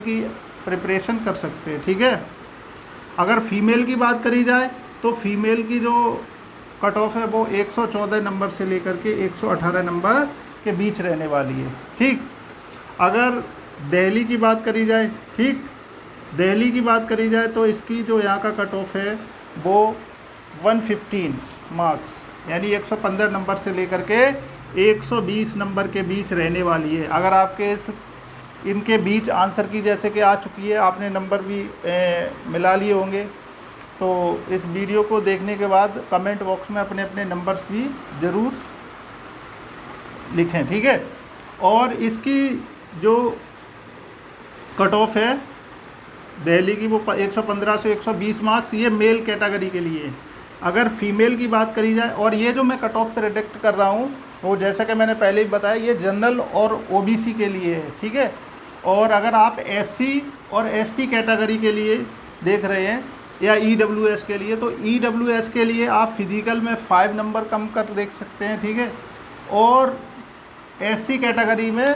की प्रिपरेशन कर सकते हैं। ठीक है, अगर फीमेल की बात करी जाए तो फीमेल की जो कट ऑफ है वो 114 नंबर से लेकर के 118 नंबर के बीच रहने वाली है। ठीक, अगर दिल्ली की बात करी जाए, ठीक, दिल्ली की बात करी जाए तो इसकी जो यहाँ का कट ऑफ है वो 115 मार्क्स यानी 115 नंबर से लेकर के 120 नंबर के बीच रहने वाली है। अगर आपके इनके बीच आंसर की जैसे कि आ चुकी है, आपने नंबर भी मिला लिए होंगे, तो इस वीडियो को देखने के बाद कमेंट बॉक्स में अपने अपने नंबर्स भी ज़रूर लिखें। ठीक है, और इसकी जो कट ऑफ है दिल्ली की वो 115 से 120 मार्क्स, ये मेल कैटेगरी के लिए। अगर फीमेल की बात करी जाए, और ये जो मैं कट ऑफ प्रेडिक्ट कर रहा हूँ वो जैसा कि मैंने पहले ही बताया, ये जनरल और ओबीसी के लिए है। ठीक है, और अगर आप एससी और एसटी कैटेगरी के लिए देख रहे हैं या ईडब्ल्यूएस के लिए, तो ईडब्ल्यूएस के लिए आप फिजिकल में 5 नंबर कम कर देख सकते हैं। ठीक है, और एससी कैटेगरी में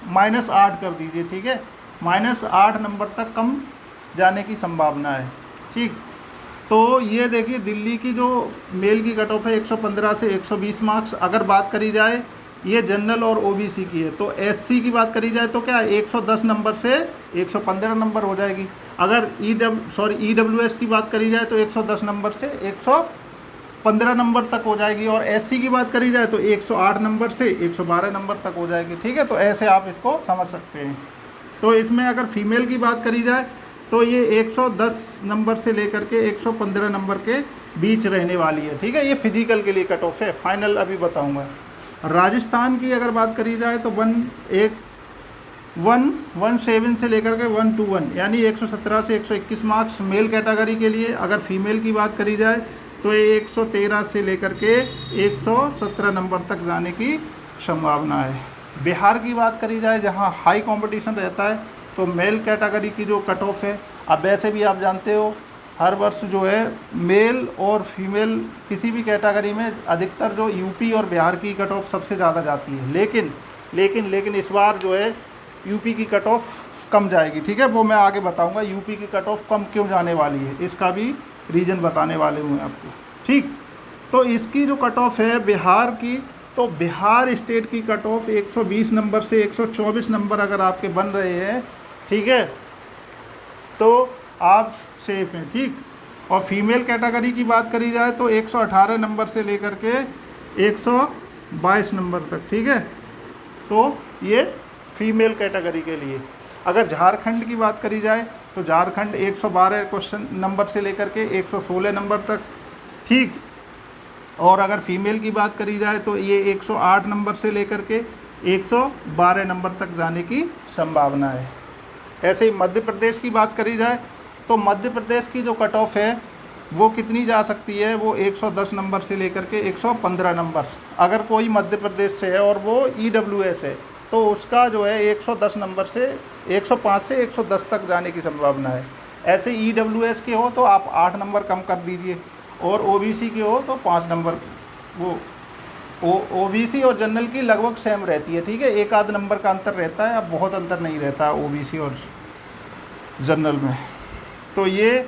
-8 कर दीजिए। ठीक है, -8 नंबर तक कम जाने की संभावना है। ठीक, तो ये देखिए दिल्ली की जो मेल की कट ऑफ है 115 से 120 मार्क्स। अगर बात करी जाए ये जनरल और ओबीसी की है, तो एससी की बात करी जाए तो क्या 110 नंबर से 115 नंबर हो जाएगी। अगर ईडब्ल्यूएस की बात करी जाए तो 110 नंबर से 115 नंबर तक हो जाएगी, और एससी की बात करी जाए तो 108 नंबर से 112 नंबर तक हो जाएगी। ठीक है, तो ऐसे आप इसको समझ सकते हैं। तो इसमें अगर फीमेल की बात करी जाए तो ये 110 नंबर से लेकर के 115 नंबर के बीच रहने वाली है। ठीक है, ये फिजिकल के लिए कट ऑफ है, फाइनल अभी बताऊंगा। राजस्थान की अगर बात करी जाए तो 117 से लेकर के 121 यानी 117 से 121 मार्क्स मेल कैटेगरी के लिए। अगर फीमेल की बात करी जाए तो ये 113 से लेकर के 117 नंबर तक जाने की संभावना है। बिहार की बात करी जाए जहाँ हाई कंपटीशन रहता है, तो मेल कैटेगरी की जो कट ऑफ है, अब वैसे भी आप जानते हो हर वर्ष जो है मेल और फीमेल किसी भी कैटेगरी में अधिकतर जो यूपी और बिहार की कट ऑफ सबसे ज़्यादा जाती है, लेकिन इस बार जो है यूपी की कट ऑफ कम जाएगी। ठीक है, वो मैं आगे बताऊंगा यूपी की कट ऑफ कम क्यों जाने वाली है, इसका भी रीज़न बताने वाले हूँ आपको। ठीक, तो इसकी जो कट ऑफ है बिहार की, तो बिहार स्टेट की कट ऑफ 120 नंबर से 124 नंबर अगर आपके बन रहे हैं, ठीक है, तो आप सेफ हैं। ठीक, और फीमेल कैटेगरी की बात करी जाए तो 118 नंबर से लेकर के 122 नंबर तक। ठीक है, तो ये फीमेल कैटेगरी के लिए। अगर झारखंड की बात करी जाए तो झारखंड 112 क्वेश्चन नंबर से लेकर के 116 नंबर तक। ठीक, और अगर फीमेल की बात करी जाए तो ये 108 नंबर से लेकर के 112 नंबर तक जाने की संभावना है। ऐसे ही मध्य प्रदेश की बात करी जाए तो मध्य प्रदेश की जो कट ऑफ है वो कितनी जा सकती है, वो 110 नंबर से लेकर के 115 नंबर। अगर कोई मध्य प्रदेश से है और वो ईडब्ल्यूएस है तो उसका जो है 110 नंबर से 105 से 110 तक जाने की संभावना है। ऐसे ईडब्ल्यूएस के हो तो आप 8 नंबर कम कर दीजिए, और ओबीसी के हो तो 5 नंबर। वो ओबीसी और जनरल की लगभग सेम रहती है। ठीक है, एक आध नंबर का अंतर रहता है, अब बहुत अंतर नहीं रहता ओबीसी और जनरल में। तो ये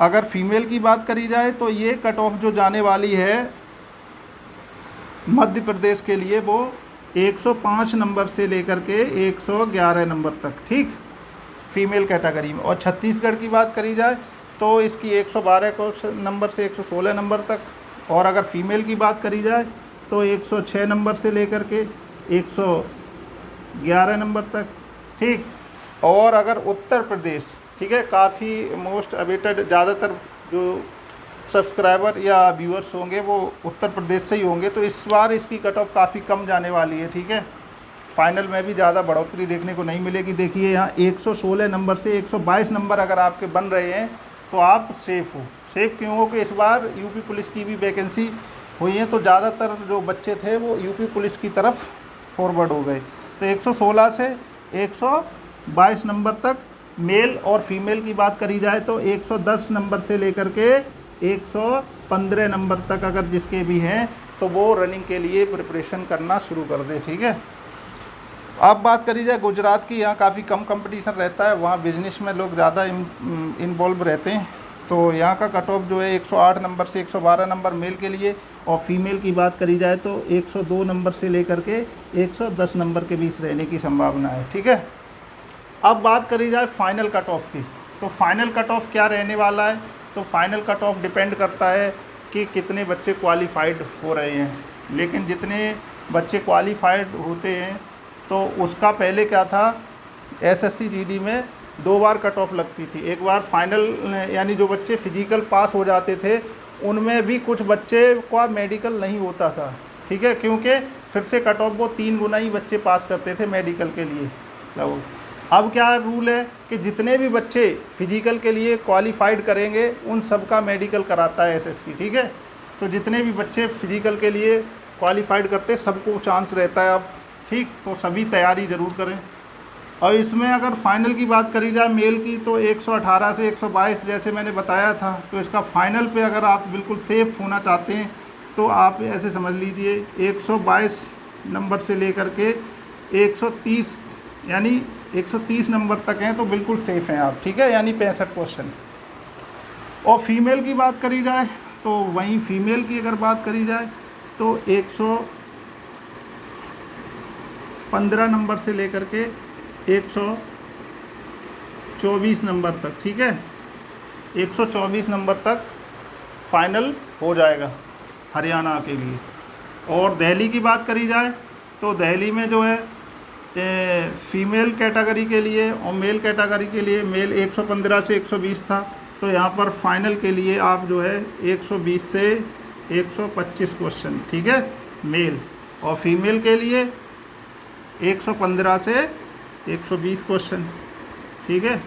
अगर फीमेल की बात करी जाए तो ये कट ऑफ जो जाने वाली है मध्य प्रदेश के लिए वो 105 नंबर से लेकर के 111 नंबर तक। ठीक, फीमेल कैटेगरी में। और छत्तीसगढ़ की बात करी जाए तो इसकी 112 नंबर से 116 नंबर तक। और अगर फीमेल की बात करी जाए तो 106 नंबर से लेकर के 111 नंबर तक। ठीक, और अगर उत्तर प्रदेश, ठीक है, काफ़ी मोस्ट अवेटेड, ज़्यादातर जो सब्सक्राइबर या व्यूअर्स होंगे वो उत्तर प्रदेश से ही होंगे, तो इस बार इसकी कट ऑफ काफ़ी कम जाने वाली है। ठीक है, फाइनल में भी ज़्यादा बढ़ोतरी देखने को नहीं मिलेगी। देखिए यहाँ 116 नंबर से 122 नंबर अगर आपके बन रहे हैं तो आप सेफ़ हो। सेफ़ क्यों हो कि इस बार यूपी पुलिस की भी वैकेंसी हुई है, तो ज़्यादातर जो बच्चे थे वो यूपी पुलिस की तरफ फॉरवर्ड हो गए। तो 116 से 122 नंबर तक मेल, और फीमेल की बात करी जाए तो 110 नंबर से लेकर के 115 नंबर तक अगर जिसके भी हैं तो वो रनिंग के लिए प्रिपरेशन करना शुरू कर दे। ठीक है, अब बात करी जाए गुजरात की, यहाँ काफ़ी कम कंपटीशन रहता है, वहाँ बिजनेस में लोग ज़्यादा इन्वॉल्व रहते हैं। तो यहाँ का कट ऑफ जो है 108 नंबर से 112 नंबर मेल के लिए, और फीमेल की बात करी जाए तो 102 नंबर से लेकर के 110 नंबर के बीच रहने की संभावना है। ठीक है, अब बात करी जाए फाइनल कट ऑफ की, तो फाइनल कट ऑफ क्या रहने वाला है। तो फाइनल कट ऑफ डिपेंड करता है कि कितने बच्चे क्वालिफाइड हो रहे हैं, लेकिन जितने बच्चे क्वालिफाइड होते हैं तो उसका पहले क्या था, एसएससी जीडी में 2 बार कट ऑफ लगती थी। एक बार फाइनल यानी जो बच्चे फिजिकल पास हो जाते थे उनमें भी कुछ बच्चे का मेडिकल नहीं होता था। ठीक है, क्योंकि फिर से कट ऑफ वो 3 गुना ही बच्चे पास करते थे मेडिकल के लिए। तो अब क्या रूल है कि जितने भी बच्चे फिजिकल के लिए क्वालिफाइड करेंगे उन सब का मेडिकल कराता है एसएससी। ठीक है, तो जितने भी बच्चे फिजिकल के लिए क्वालिफाइड करते सबको चांस रहता है अब। ठीक, तो सभी तैयारी ज़रूर करें। और इसमें अगर फाइनल की बात करी जाए मेल की, तो 118 से 122 जैसे मैंने बताया था। तो इसका फाइनल पे अगर आप बिल्कुल सेफ होना चाहते हैं तो आप ऐसे समझ लीजिए 122 नंबर से लेकर के 130 यानी 130 नंबर तक हैं तो बिल्कुल सेफ़ हैं आप। ठीक है, यानी 65 क्वेश्चन। और फीमेल की बात करी जाए तो वहीं फीमेल की अगर बात करी जाए तो 115 नंबर से लेकर के 124 नंबर तक। ठीक है, 124 नंबर तक फाइनल हो जाएगा हरियाणा के लिए। और दिल्ली की बात करी जाए तो दिल्ली में जो है फीमेल कैटेगरी के लिए और मेल कैटेगरी के लिए मेल 115 से 120 था, तो यहाँ पर फाइनल के लिए आप जो है 120 से 125 क्वेश्चन। ठीक है, मेल। और फीमेल के लिए 115 से 120 क्वेश्चन। ठीक है,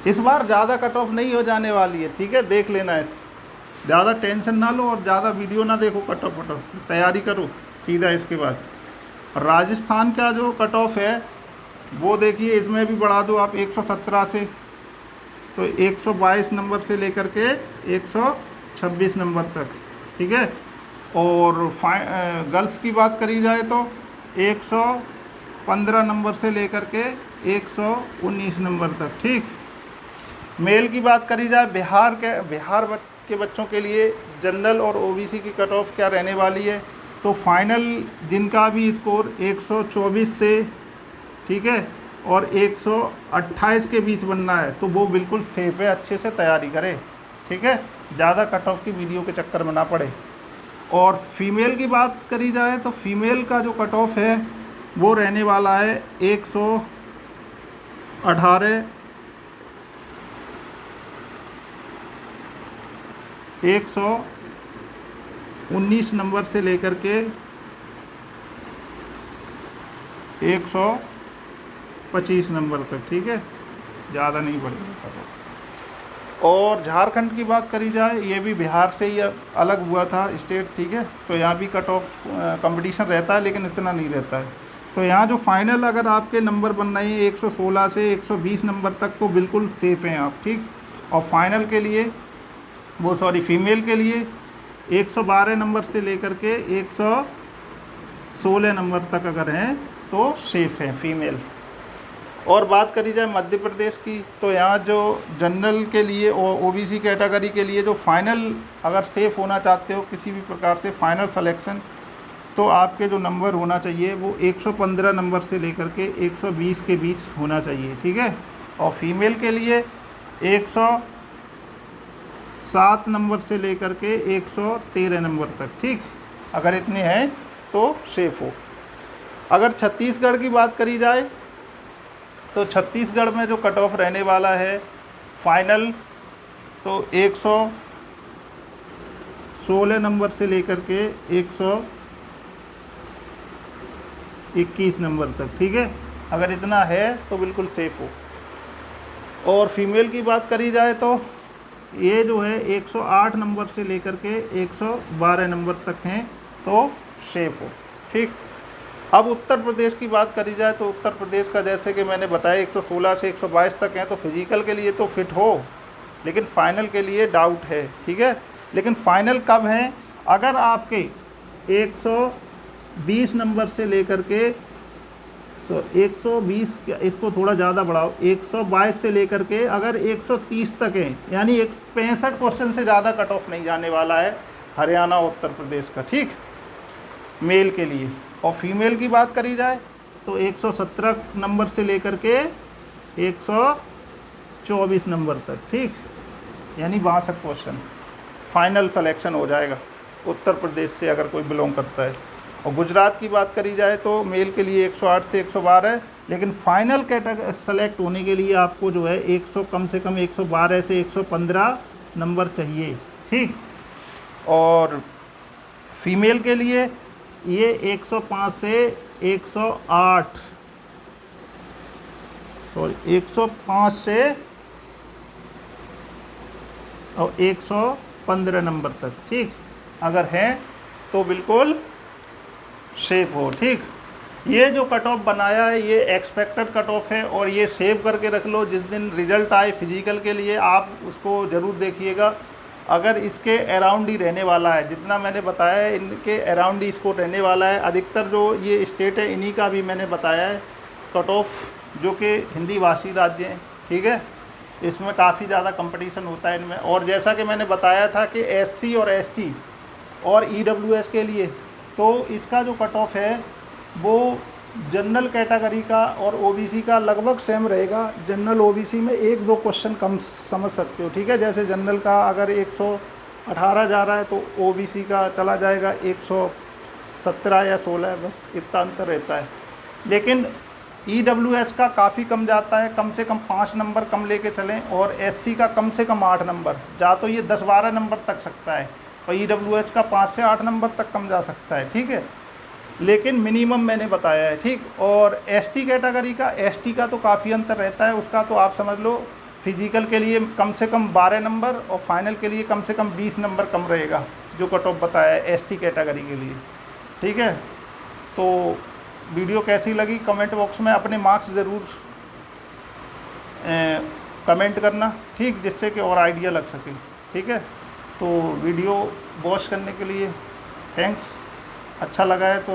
इस बार ज़्यादा कट ऑफ नहीं हो जाने वाली है। ठीक है, देख लेना है, ज़्यादा टेंशन ना लो और ज़्यादा वीडियो ना देखो, कट ऑफ तैयारी करो सीधा। इसके बाद राजस्थान का जो कट ऑफ है वो देखिए, इसमें भी बढ़ा दो आप 117 से, तो 122 नंबर से लेकर के 126 नंबर तक। ठीक है, और गर्ल्स की बात करी जाए तो 115 नंबर से लेकर के 119 नंबर तक। ठीक, मेल की बात करी जाए बिहार के बच्चों के लिए जनरल और ओबीसी की कट ऑफ क्या रहने वाली है, तो फाइनल जिनका भी स्कोर 124 से, ठीक है, और 128 के बीच बनना है तो वो बिल्कुल सेफ है, अच्छे से तैयारी करें। ठीक है, ज़्यादा कट ऑफ की वीडियो के चक्कर में ना पड़े। और फीमेल की बात करी जाए तो फीमेल का जो कट ऑफ है वो रहने वाला है 118, 119 नंबर से लेकर के 125 नंबर तक। ठीक है, ज़्यादा नहीं बढ़ेगा। और झारखंड की बात करी जाए, ये भी बिहार से ही अलग हुआ था स्टेट। ठीक है, तो यहाँ भी कट ऑफ कंपटीशन रहता है लेकिन इतना नहीं रहता है। तो यहाँ जो फाइनल अगर आपके नंबर बन रहे हैं 116 से 120 नंबर तक तो बिल्कुल सेफ़ हैं आप। ठीक, और फाइनल के लिए फीमेल के लिए 112 नंबर से लेकर के 116 नंबर तक अगर हैं तो सेफ़ हैं फीमेल। और बात करी जाए मध्य प्रदेश की, तो यहाँ जो जनरल के लिए और ओबीसी कैटेगरी के लिए जो फाइनल अगर सेफ़ होना चाहते हो किसी भी प्रकार से फाइनल सिलेक्शन, तो आपके जो नंबर होना चाहिए वो 115 नंबर से लेकर के 120 के बीच होना चाहिए। ठीक है, और फीमेल के लिए 107 नंबर से लेकर के 113 नंबर तक। ठीक, अगर इतने हैं तो सेफ़ हो। अगर छत्तीसगढ़ की बात करी जाए तो छत्तीसगढ़ में जो कट ऑफ रहने वाला है फाइनल, तो 116 नंबर से लेकर के 121 नंबर तक। ठीक है, अगर इतना है तो बिल्कुल सेफ़ हो। और फीमेल की बात करी जाए तो ये जो है 108 नंबर से लेकर के 112 नंबर तक हैं तो सेफ़ हो। ठीक, अब उत्तर प्रदेश की बात करी जाए तो उत्तर प्रदेश का जैसे कि मैंने बताया 116 से 122 तक हैं, तो फिजिकल के लिए तो फिट हो, लेकिन फाइनल के लिए डाउट है। ठीक है, लेकिन फाइनल कब है, अगर आपके 120 नंबर से लेकर के 120, इसको थोड़ा ज़्यादा बढ़ाओ, 122 से लेकर के अगर 130 तक है, यानी 65 क्वेश्चन से ज़्यादा कट ऑफ नहीं जाने वाला है हरियाणा उत्तर प्रदेश का, ठीक, मेल के लिए। और फीमेल की बात करी जाए तो 117 नंबर से लेकर के 124 नंबर तक, ठीक, यानी 62 क्वेश्चन फाइनल सिलेक्शन हो जाएगा उत्तर प्रदेश से अगर कोई बिलोंग करता है। और गुजरात की बात करी जाए तो मेल के लिए 108 से 112, लेकिन फाइनल कैटेगरी सेलेक्ट होने के लिए आपको जो है 100 कम से कम 112 से 115 नंबर चाहिए, ठीक। और फीमेल के लिए ये 105 से 108, सॉरी 105 से और 115 नंबर तक, ठीक, अगर है तो बिल्कुल सेफ हो, ठीक। ये जो कट ऑफ बनाया है ये एक्सपेक्टेड कट ऑफ है और ये सेव करके रख लो। जिस दिन रिजल्ट आए फिजिकल के लिए आप उसको ज़रूर देखिएगा। अगर इसके अराउंड ही रहने वाला है, जितना मैंने बताया है इनके अराउंड ही इसको रहने वाला है। अधिकतर जो ये स्टेट है इन्हीं का भी मैंने बताया है कट ऑफ, जो कि हिंदी भाषी राज्य हैं, ठीक है। इसमें काफ़ी ज़्यादा कंपटीशन होता है इनमें। और जैसा कि मैंने बताया था कि SC और ST और EWS के लिए तो इसका जो कट ऑफ है वो जनरल कैटेगरी का और OBC का लगभग सेम रहेगा। जनरल OBC में 1-2 क्वेश्चन कम समझ सकते हो, ठीक है। जैसे जनरल का अगर 118 जा रहा है तो OBC का चला जाएगा 117 या 16, बस इतना अंतर रहता है। लेकिन EWS का काफ़ी कम जाता है, कम से कम 5 नंबर कम लेके चलें। और SC का कम से कम 8 नंबर, जा तो ये 10-12 नंबर तक सकता है और EWS का 5 से 8 नंबर तक कम जा सकता है, ठीक है। लेकिन मिनिमम मैंने बताया है, ठीक। और ST कैटेगरी का, ST का तो काफ़ी अंतर रहता है। उसका तो आप समझ लो फिजिकल के लिए कम से कम 12 नंबर और फाइनल के लिए कम से कम 20 नंबर कम रहेगा, जो कट ऑफ बताया है ST कैटेगरी के लिए, ठीक है। तो वीडियो कैसी लगी कमेंट बॉक्स में अपने मार्क्स ज़रूर कमेंट करना, ठीक, जिससे कि और आइडिया लग सके, ठीक है। तो वीडियो वॉच करने के लिए थैंक्स। अच्छा लगा है तो